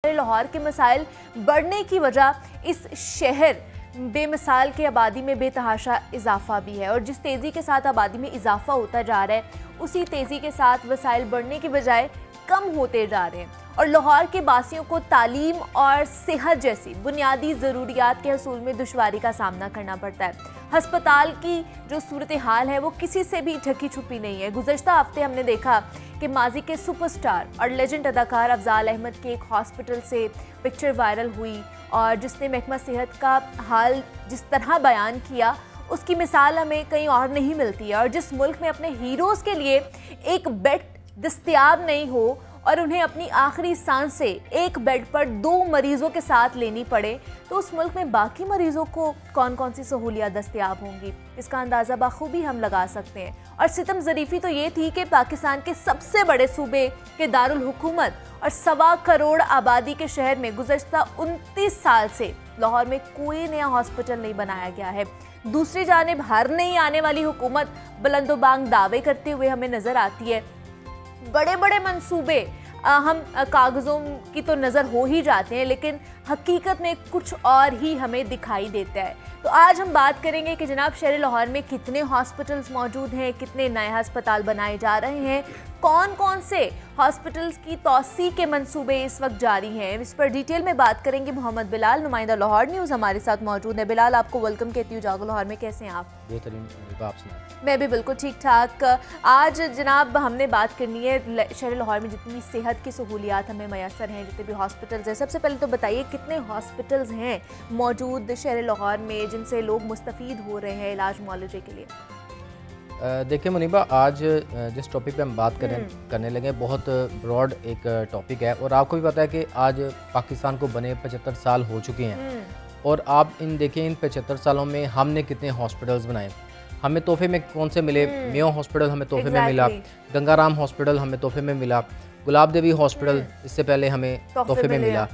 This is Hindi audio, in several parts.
लाहौर के मसाइल बढ़ने की वजह इस शहर बेमिसाल की आबादी में बेतहाशा इजाफा भी है और जिस तेज़ी के साथ आबादी में इजाफा होता जा रहा है उसी तेज़ी के साथ वसाइल बढ़ने की बजाय कम होते जा रहे हैं और लाहौर के बासियों को तालीम और सेहत जैसी बुनियादी ज़रूरियात के हसूल में दुश्वारी का सामना करना पड़ता है। हस्पताल की जो सूरत हाल है वो किसी से भी ढकी छुपी नहीं है। गुज़श्ता हफ्ते हमने देखा कि माजी के सुपरस्टार और लेजेंड अदाकार अफजाल अहमद के एक हॉस्पिटल से पिक्चर वायरल हुई और जिसने महकमा सेहत का हाल जिस तरह बयान किया उसकी मिसाल हमें कहीं और नहीं मिलती है। और जिस मुल्क में अपने हीरोज़ के लिए एक बेड दस्तयाब नहीं हो और उन्हें अपनी आखिरी सांसें एक बेड पर 2 मरीजों के साथ लेनी पड़े तो उस मुल्क में बाकी मरीजों को कौन कौन सी सहूलियात दस्तयाब होंगी, इसका अंदाज़ा बाखूबी हम लगा सकते हैं। और सितम ज़रीफ़ी तो ये थी कि पाकिस्तान के सबसे बड़े सूबे के दारुल हुकूमत और 1.25 करोड़ आबादी के शहर में गुज़श्ता 29 साल से लाहौर में कोई नया हॉस्पिटल नहीं बनाया गया है। दूसरी जानिब हर नई आने वाली हुकूमत बुलंदोबांग दावे करते हुए हमें नज़र आती है। बड़े बड़े मंसूबे हम कागज़ों की तो नज़र हो ही जाते हैं लेकिन हकीकत में कुछ और ही हमें दिखाई देता है। तो आज हम बात करेंगे कि जनाब शहर लाहौर में कितने हॉस्पिटल्स मौजूद हैं, कितने नए अस्पताल बनाए जा रहे हैं, कौन कौन से हॉस्पिटल्स की तौसी के मंसूबे इस वक्त जारी हैं, इस पर डिटेल में बात करेंगे। मोहम्मद बिलाल नुमाइंदा लाहौर न्यूज़ हमारे साथ मौजूद है। बिलाल, आपको वेलकम कहती हूँ जागो लाहौर में। कैसे हैं आप? बेहतरीन, आप सुनाएं। मैं भी बिल्कुल ठीक ठाक। आज जनाब हमने बात करनी है शहर लाहौर में जितनी सेहत की सहूलियात हमें मैसर हैं, जितने भी हॉस्पिटल्स हैं। सबसे पहले तो बताइए कितने हॉस्पिटल्स हैं मौजूद शहर लाहौर में जिनसे लोग मुस्तफ़ीद हो रहे हैं इलाज मुआलजे के लिए? देखिए मुनीबा, आज जिस टॉपिक पे हम बात करने लगे बहुत ब्रॉड एक टॉपिक है और आपको भी पता है कि आज पाकिस्तान को बने 75 साल हो चुके हैं और आप देखें इन 75 सालों में हमने कितने हॉस्पिटल्स बनाए। हमें तोहफे में कौन से मिले? मेयो हॉस्पिटल हमें तोहफे में मिला, गंगाराम हॉस्पिटल हमें तोहफे में मिला, गुलाब देवी हॉस्पिटल इससे पहले हमें तोहफे में मिला।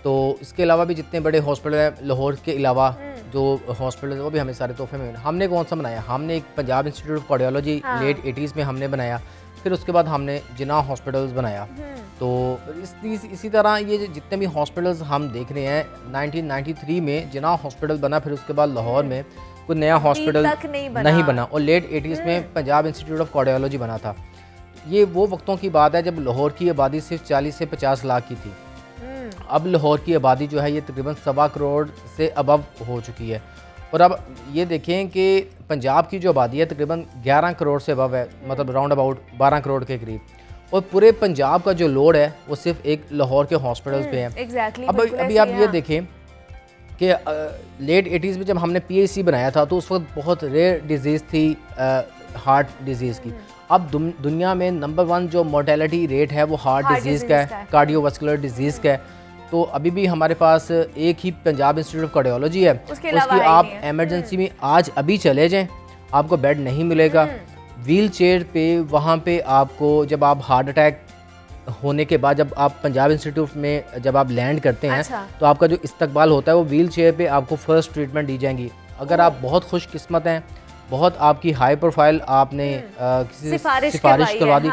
तो इसके अलावा भी जितने बड़े हॉस्पिटल हैं लाहौर के अलावा जो हॉस्पिटल वो भी हमें सारे तोहफे में। हमने कौन सा बनाया? हमने एक Punjab institute of cardiology late 80s में हमने बनाया, फिर उसके बाद हमने जिना हॉस्पिटल्स बनाया। तो इसी तरह ये जितने भी हॉस्पिटल्स हम देख रहे हैं 1993 में जिना हॉस्पिटल बना, फिर उसके बाद लाहौर में कोई नया हॉस्पिटल नहीं बना और लेट 80s में पंजाब इंस्टीट्यूट ऑफ कार्डियोलॉजी बना था। ये वो वक्तों की बात है जब लाहौर की आबादी सिर्फ 40 से 50 लाख की थी। अब लाहौर की आबादी जो है ये तकरीबन 1.25 करोड़ से अबव हो चुकी है और अब ये देखें कि पंजाब की जो आबादी है तकरीबन 11 करोड़ से अबव है, मतलब राउंड अबाउट 12 करोड़ के करीब। और पूरे पंजाब का जो लोड है वो सिर्फ एक लाहौर के हॉस्पिटल्स पे है। अभी आप ये देखें कि लेट 80s में जब हमने PIC बनाया था तो उस वक्त बहुत रेयर डिजीज़ थी हार्ट डिजीज़ की। अब दुनिया में नंबर 1 जो मोर्टेलिटी रेट है वो हार्ट डिजीज़ का है, कार्डियोवास्कुलर डिजीज़ का है। तो अभी भी हमारे पास एक ही पंजाब इंस्टीट्यूट ऑफ कार्डियोलॉजी है, उसकी आप एमरजेंसी में आज अभी चले जाएं आपको बेड नहीं मिलेगा। व्हील चेयर पे वहाँ पे आपको जब आप हार्ट अटैक होने के बाद जब आप पंजाब इंस्टीट्यूट में जब आप लैंड करते हैं तो आपका जो इस्तकबाल होता है वो व्हील चेयर पे आपको फर्स्ट ट्रीटमेंट दी जाएंगी। अगर आप बहुत खुशकिस्मत हैं, बहुत आपकी हाई प्रोफाइल आपने किसी से सिफारिश करवा दी,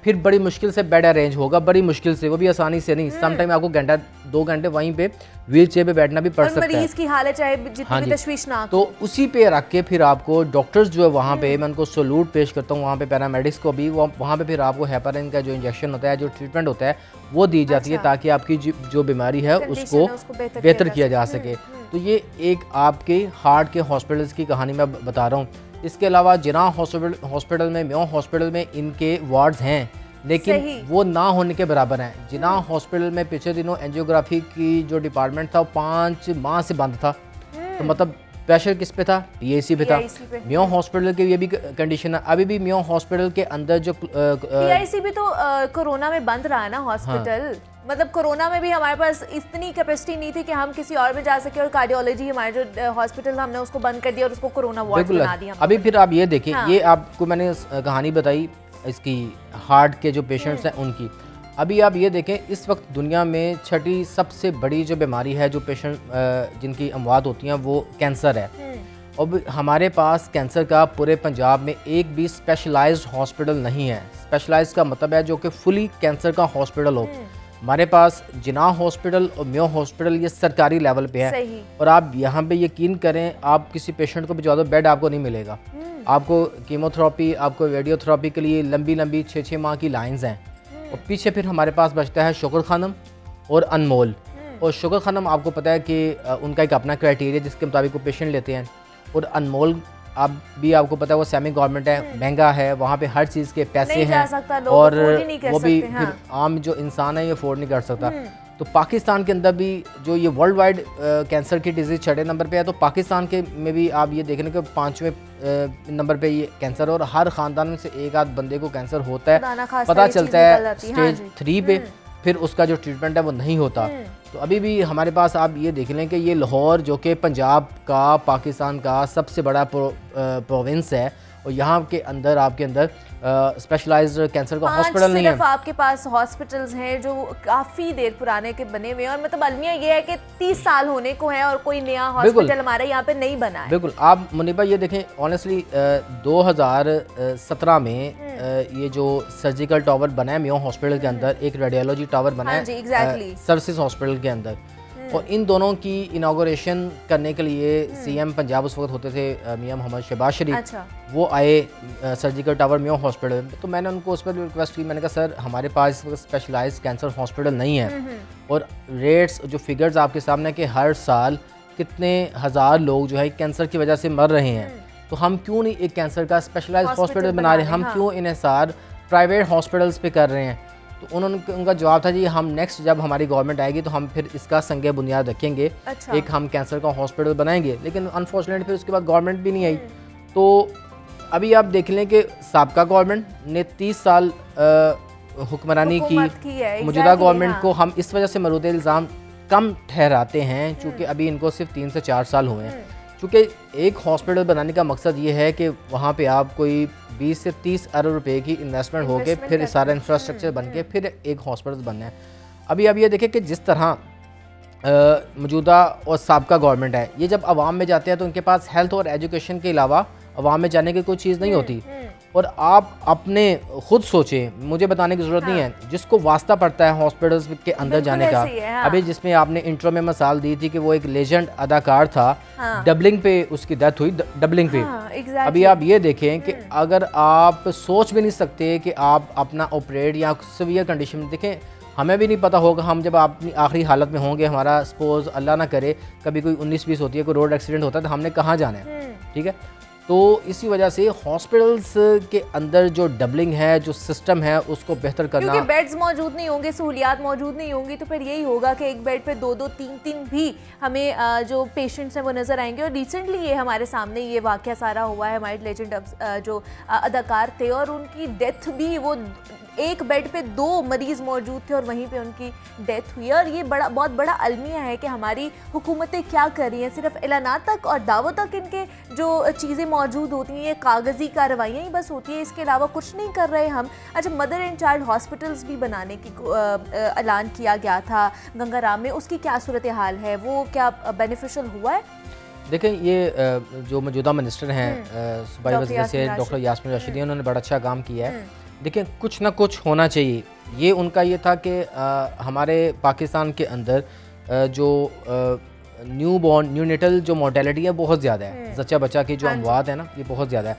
फिर बड़ी मुश्किल से बेड अरेंज होगा, बड़ी मुश्किल से, वो भी आसानी से नहीं। सम टाइम आपको घंटा 2 घंटे वहीं पे व्हील चेयर पे बैठना भी पड़ सकता है। मरीज की हालत चाहे जितनी भी तशवीशनाक तो उसी पे रख के फिर आपको डॉक्टर्स जो है वहाँ पे, मैं उनको सैल्यूट पेश करता हूँ, वहाँ पे पैरामेडिक्स को भी वहाँ पे फिर आपको हेपारिन का जो इंजेक्शन होता है, जो ट्रीटमेंट होता है वो दी जाती है ताकि आपकी जो बीमारी है उसको बेहतर किया जा सके। तो ये एक आपके हार्ट के हॉस्पिटल्स की कहानी मैं बता रहा हूँ। इसके अलावा जिना हॉस्पिटल में, मेयो हॉस्पिटल में इनके वार्ड्स हैं लेकिन वो ना होने के बराबर हैं। जिना हॉस्पिटल में पिछले दिनों एंजियोग्राफी की जो डिपार्टमेंट था वो 5 माह से बंद था। तो मतलब प्रेशर किस पे था? PIC पे था। मेयो हॉस्पिटल की ये भी कंडीशन है। अभी भी मेयो हॉस्पिटल के अंदर जो PIC भी तो कोरोना में बंद रहा है ना हॉस्पिटल। मतलब कोरोना में भी हमारे पास इतनी कैपेसिटी नहीं थी कि हम किसी और में जा सके और कार्डियोलॉजी हमारे जो हॉस्पिटल हमने उसको बंद कर दिया और उसको कोरोना वार्ड बना दिया। अभी फिर आप ये देखें, ये आपको मैंने कहानी बताई इसकी हार्ट के जो पेशेंट्स हैं उनकी। अभी आप ये देखें इस वक्त दुनिया में 6ठी सबसे बड़ी जो बीमारी है जो पेशेंट जिनकी अमवात होती हैं वो कैंसर है। अब हमारे पास कैंसर का पूरे पंजाब में एक भी स्पेशलाइज्ड हॉस्पिटल नहीं है। स्पेशलाइज्ड का मतलब है जो कि फुली कैंसर का हॉस्पिटल हो। हमारे पास जिना हॉस्पिटल और मेयो हॉस्पिटल ये सरकारी लेवल पे है, और आप यहाँ पे यकीन करें, आप किसी पेशेंट को भिजवा दो, बेड आपको नहीं मिलेगा। आपको कीमोथेरेपी, आपको रेडियोथेरेपी के लिए लंबी लंबी 6-6 माह की लाइंस हैं। और पीछे फिर हमारे पास बचता है शुक्र खानम और अनमोल। और शुक्र खानम आपको पता है कि उनका एक अपना क्राइटेरिया जिसके मुताबिक वो पेशेंट लेते हैं। और अनमोल आप भी आपको पता है वो सेमी गवर्नमेंट है, महंगा है, वहाँ पे हर चीज़ के पैसे हैं, और वो भी फिर आम जो इंसान है ये अफोर्ड नहीं कर सकता। तो पाकिस्तान के अंदर भी जो ये वर्ल्ड वाइड कैंसर की डिजीज़ 6 नंबर पे है, तो पाकिस्तान के में भी आप ये देख लें कि 5वें नंबर पे ये कैंसर, और हर ख़ानदान में से एक आध बंदे को कैंसर होता है, पता चलता है स्टेज 3 पे, फिर उसका जो ट्रीटमेंट है वो नहीं होता। तो अभी भी हमारे पास आप ये देख लें कि ये लाहौर जो कि पंजाब का, पाकिस्तान का सबसे बड़ा प्रोविंस है, और यहाँ के अंदर आपके अंदर स्पेशलाइज्ड कैंसर का हॉस्पिटल नहीं है। आपके पास हॉस्पिटल्स हैं जो काफ़ी देर पुराने के बने हुए हैं, और मतलब अलमिया ये है कि 30 साल होने को है और कोई नया हॉस्पिटल हमारे यहाँ पे नहीं बना है। बिल्कुल, आप मुनीबा ये देखें, ऑनेस्टली 2017 में ये जो सर्जिकल टावर बना है मेयो हॉस्पिटल के अंदर, एक रेडियोलॉजी टावर बना है सर्विसेज हॉस्पिटल के अंदर, और इन दोनों की इनागोरेशन करने के लिए सीएम पंजाब उस वक्त होते थे मियां मोहम्मद शहबाज शरीफ, वो आए सर्जिकल टावर मेयो हॉस्पिटल। तो मैंने उनको उस पर रिक्वेस्ट की, मैंने कहा सर हमारे पास इस वक्त स्पेशलाइज्ड कैंसर हॉस्पिटल नहीं है, और रेट्स जो फिगर्स आपके सामने कि हर साल कितने हज़ार लोग जो है कैंसर की वजह से मर रहे हैं, तो हम क्यों नहीं एक कैंसर का स्पेशलाइज्ड हॉस्पिटल बना रहे हैं, हम क्यों इन्हिसार प्राइवेट हॉस्पिटल्स पे कर रहे हैं। तो उन्होंने, उनका जवाब था जी हम नेक्स्ट जब हमारी गवर्नमेंट आएगी तो हम फिर इसका संगे बुनियाद रखेंगे, एक हम कैंसर का हॉस्पिटल बनाएंगे। लेकिन अनफॉर्चुनेटली फिर उसके बाद गवर्नमेंट भी नहीं आई। तो अभी आप देख लें कि साबका गवर्नमेंट ने 30 साल हुक्मरानी की, मौजूदा गवर्नमेंट को हम इस वजह से मरूद इल्ज़ाम कम ठहराते हैं चूँकि अभी इनको सिर्फ 3 से 4 साल हुए हैं। चूँकि एक हॉस्पिटल बनाने का मकसद ये है कि वहाँ पे आप कोई 20 से 30 अरब रुपए की इन्वेस्टमेंट हो के फिर सारा इंफ्रास्ट्रक्चर बन के फिर एक हॉस्पिटल बनना है। अभी आप ये देखें कि जिस तरह मौजूदा और साबका गवर्नमेंट है, ये जब आवाम में जाते हैं तो उनके पास हेल्थ और एजुकेशन के अलावा आवाम में जाने की कोई चीज़ नहीं होती। और आप अपने खुद सोचें, मुझे बताने की ज़रूरत नहीं है, जिसको वास्ता पड़ता है हॉस्पिटल्स के अंदर जाने का। अभी जिसमें आपने इंट्रो में मिसाल दी थी कि वो एक लेजेंड अदाकार था, डबलिंग पे उसकी डेथ हुई, डबलिंग पे। अभी आप ये देखें कि अगर आप सोच भी नहीं सकते कि आप अपना ऑपरेट या सीवियर कंडीशन में, देखें हमें भी नहीं पता होगा, हम जब अपनी आखिरी हालत में होंगे, हमारा सपोज अल्लाह ना करे कभी कोई 19-20 होती है, कोई रोड एक्सीडेंट होता है, तो हमने कहाँ जाना है, ठीक है। तो इसी वजह से हॉस्पिटल्स के अंदर जो डबलिंग है, जो सिस्टम है, उसको बेहतर करना, क्योंकि बेड्स मौजूद नहीं होंगे, सहूलियात मौजूद नहीं होंगी, तो फिर यही होगा कि एक बेड पे 2-2, 3-3 भी हमें जो पेशेंट्स हैं वो नज़र आएंगे। और रिसेंटली ये हमारे सामने ये वाक़या सारा हुआ है, हमारे लेजेंड जो अदाकार थे और उनकी डेथ भी, वो एक बेड पे 2 मरीज़ मौजूद थे और वहीं पे उनकी डेथ हुई। और ये बहुत बड़ा अलमिया है कि हमारी हुकूमतें क्या कर रही हैं, सिर्फ ऐलानात तक और दावों तक इनके जो चीज़ें मौजूद होती हैं, ये कागज़ी कार्रवाइयाँ ही बस होती है, इसके अलावा कुछ नहीं कर रहे हम। अच्छा, मदर एंड चाइल्ड हॉस्पिटल्स भी बनाने की ऐलान किया गया था गंगाराम में, उसकी क्या सूरत हाल है, वो क्या बेनिफिशियल हुआ है? देखें, ये जो मौजूदा मिनिस्टर हैं सूबाई वज़ीर से डॉक्टर यास्मीन राशिदी, उन्होंने बड़ा अच्छा काम किया है। देखें, कुछ ना कुछ होना चाहिए। ये उनका ये था कि हमारे पाकिस्तान के अंदर जो न्यू बॉर्न न्यूनेटल जो मोर्टेलिटी है बहुत ज़्यादा है, जच्चा बच्चा की जो अमवात है ना, ये बहुत ज़्यादा है।